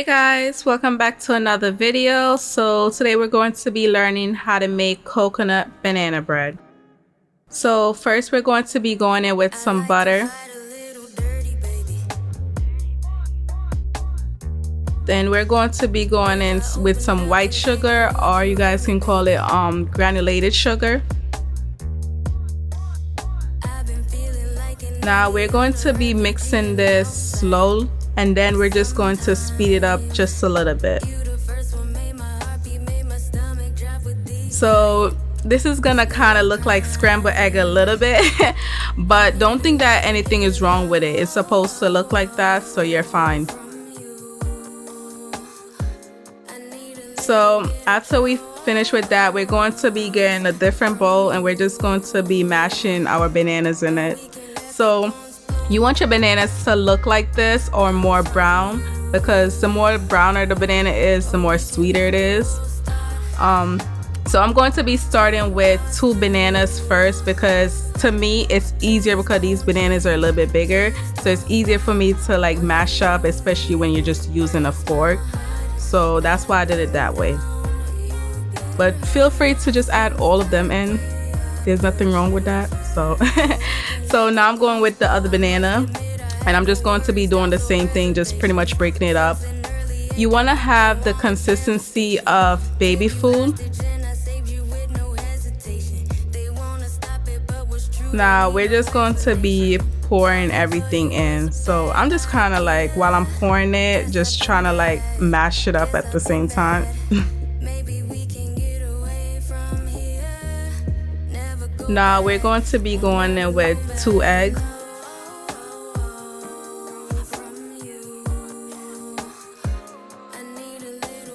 Hey guys, welcome back to another video. So today we're going to be learning how to make coconut banana bread. So first we're going to be going in with some butter. Then we're going to be going in with some white sugar, or you guys can call it granulated sugar. Now we're going to be mixing this slow, and then we're just going to speed it up just a little bit. So this is gonna kind of look like scrambled egg a little bit, but don't think that anything is wrong with it. It's supposed to look like that, so you're fine. So after we finish with that, we're going to be getting a different bowl, and we're just going to be mashing our bananas in it. So you want your bananas to look like this or more brown, because the more browner the banana is, the more sweeter it is. So I'm going to be starting with 2 bananas first, because to me it's easier because these bananas are a little bit bigger. So it's easier for me to like mash up, especially when you're just using a fork. So that's why I did it that way. But feel free to just add all of them in. There's nothing wrong with that. So so now I'm going with the other banana, and I'm just going to be doing the same thing, just pretty much breaking it up. You want to have the consistency of baby food. Now we're just going to be pouring everything in. So I'm just kind of like, while I'm pouring it, just trying to like mash it up at the same time. Now we're going to be going in with 2 eggs.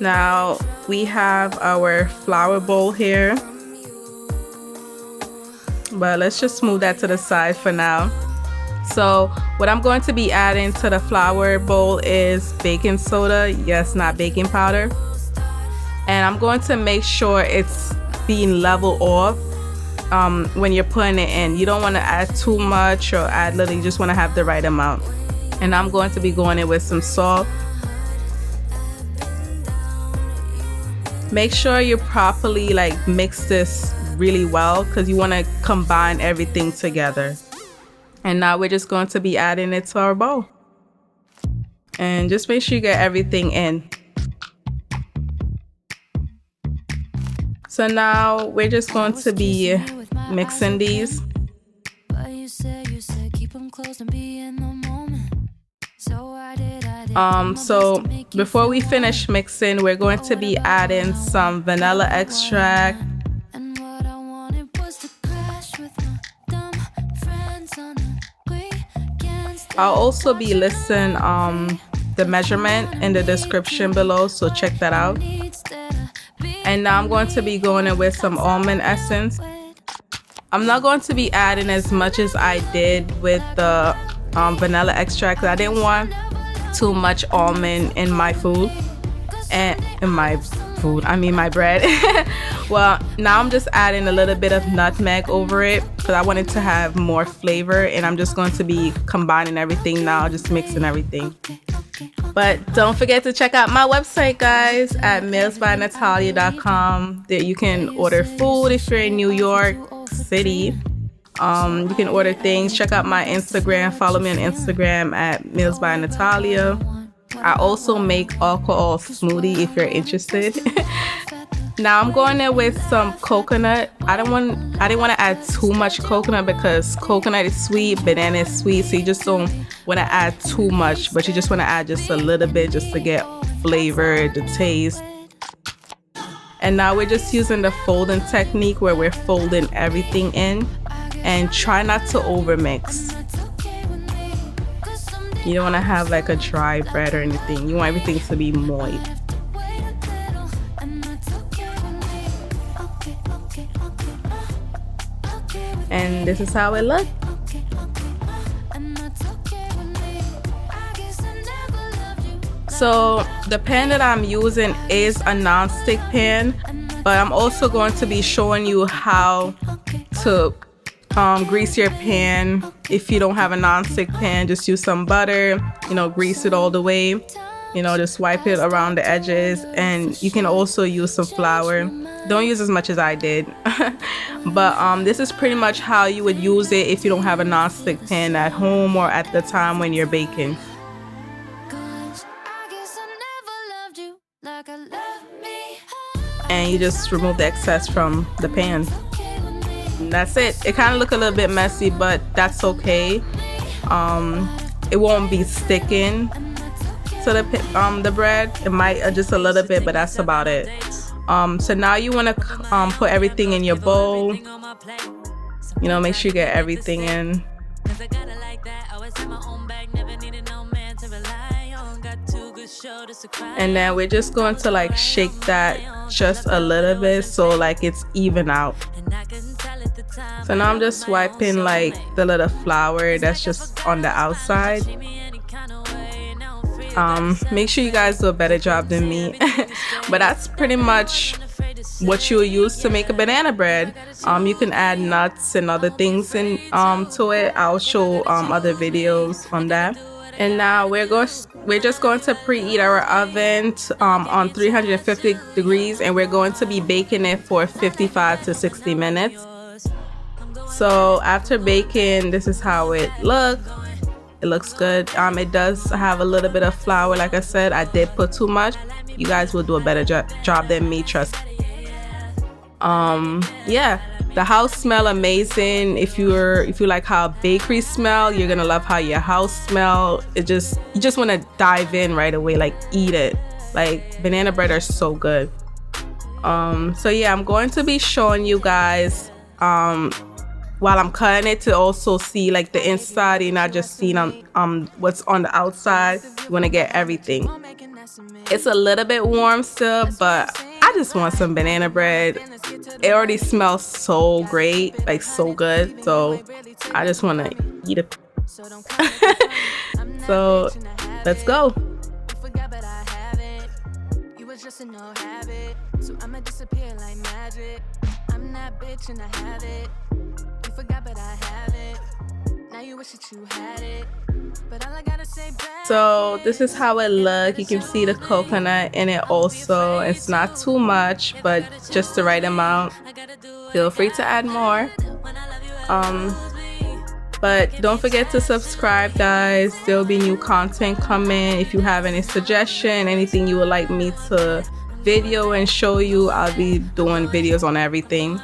Now we have our flour bowl here, but let's just move that to the side for now. So what I'm going to be adding to the flour bowl is baking soda. Yes, not baking powder. And I'm going to make sure it's being level off when you're putting it in. You don't want to add too much or add little. You just want to have the right amount. And I'm going to be going in with some salt. Make sure you properly like mix this really well, because you want to combine everything together. And now we're just going to be adding it to our bowl. And just make sure you get everything in. So now we're just going to be mixing these. So before we finish mixing, we're going to be adding some vanilla extract. I'll also be listing the measurement in the description below, so check that out. And now I'm going to be going in with some almond essence. I'm not going to be adding as much as I did with the vanilla extract. I didn't want too much almond in my food, and in my bread. Well, now I'm just adding a little bit of nutmeg over it, because I wanted to have more flavor. And I'm just going to be combining everything now, just mixing everything. But don't forget to check out my website, guys, at MealsbyNatalia.com. There you can order food if you're in New York City. You can order things. Check out my Instagram. Follow me on Instagram at MealsbyNatalia. I also make alcohol smoothie if you're interested. Now I'm going in with some coconut. I didn't want to add too much coconut, because coconut is sweet, banana is sweet, so you just don't want to add too much, but you just want to add just a little bit just to get flavor, the taste. And now we're just using the folding technique, where we're folding everything in, and try not to overmix. You don't want to have like a dry bread or anything. You want everything to be moist. And this is how it looks. So the pan that I'm using is a non-stick pan, but I'm also going to be showing you how to grease your pan. If you don't have a non-stick pan, just use some butter, grease it all the way. You know, just wipe it around the edges, and you can also use some flour. Don't use as much as I did. But this is pretty much how you would use it if you don't have a non-stick pan at home or at the time when you're baking. And you just remove the excess from the pan. And that's it. It kind of look a little bit messy, but that's okay. It won't be sticking to the bread. It might just a little bit, but that's about it. So now you want to put everything in your bowl. You know, make sure you get everything in. And then we're just going to like shake that just a little bit so like it's even out. So now I'm just wiping like the little flour that's just on the outside. Make sure you guys do a better job than me. But that's pretty much what you'll use to make a banana bread. You can add nuts and other things in to it. I'll show other videos on that. And now we're just going to preheat our oven on 350 degrees, and we're going to be baking it for 55 to 60 minutes. So after baking, this is how it looks. It looks good. It does have a little bit of flour. Like I said, I did put too much. You guys will do a better job than me, trust me. Yeah, the house smell amazing. If you like how bakery smell, you're gonna love how your house smell. You just want to dive in right away, like eat it. Like banana bread are so good. So yeah, I'm going to be showing you guys while I'm cutting it to also see like the inside. You're not just seeing what's on the outside. You want to get everything. It's a little bit warm still, but I just want some banana bread. It already smells so great, like so good. So I just want to eat it. So let's go. So this is how it looks. You can see the coconut in it also. It's not too much, but just the right amount. Feel free to add more. But don't forget to subscribe, guys. There'll be new content coming. If you have any suggestion, anything you would like me to video and show you, I'll be doing videos on everything.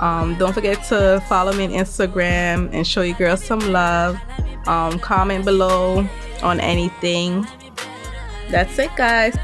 Don't forget to follow me on Instagram and show you girls some love. Comment below on anything. That's it, guys.